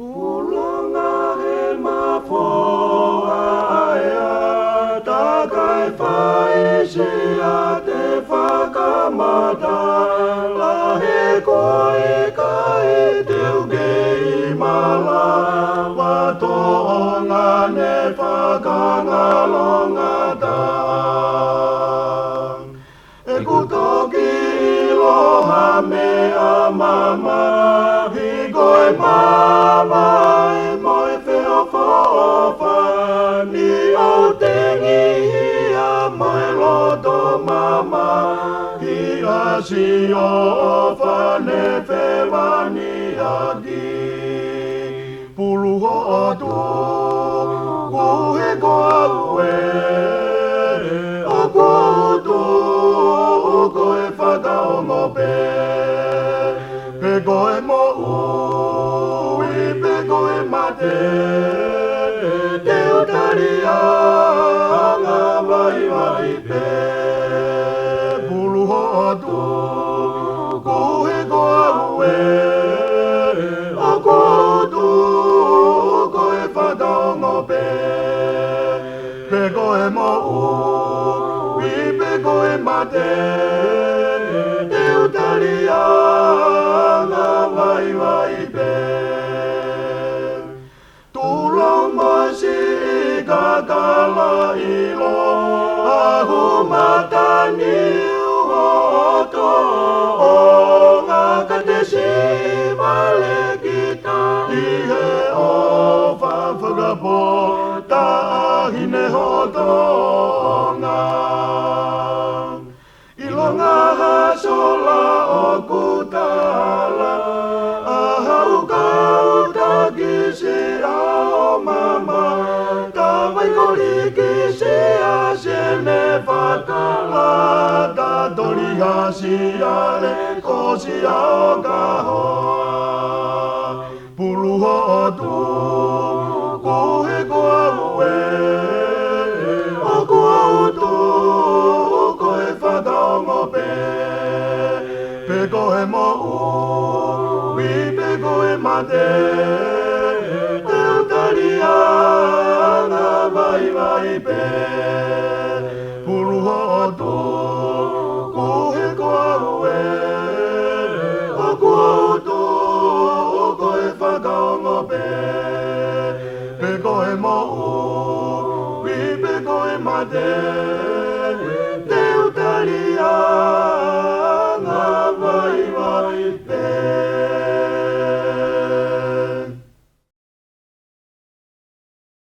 Pulonga he mafoa ea, takai whaisia te whakamata. La he koe kai te uke i mala, watoonga ne whakangalonga ta. E kutoki iloha mea mama, hi koe mama e moe wheo whaofa, ni au tengi hia moe loto mama, hi asi o whane whewani aki. Pulu ho atu, kuhe koa ue, o koa utu, koe whakaongo pe. Pe koe mo ui, pe koe mate, te utaria, ngā vai vai pe. Pulu ho atu, kuhe koa ue, o koa utu, koe whakaongo pe. Pe koe mo ui, pe koe mate, te utaria, ngā vai vai pe. Tulong mosi kakala ilo, ahu matani uhoto, o ngā katesi vale kita, ihe o whawhakapo, ta ahine hoto ngā. Ilonga hasola o kutala, ahau kau takisi ao mama, ta waikori kisi a sene whakala, ta tori hasi ale kosi ao kahoa. Pulu ho atu, kohe koa ue, o koa utu, koe whakaongo pe. Pe koe mo ui, pe koe mate, te utaria, ngā vai vai pe. Pulu ho atu, kohe koa ue, o koa utu, koe whakaongo pe.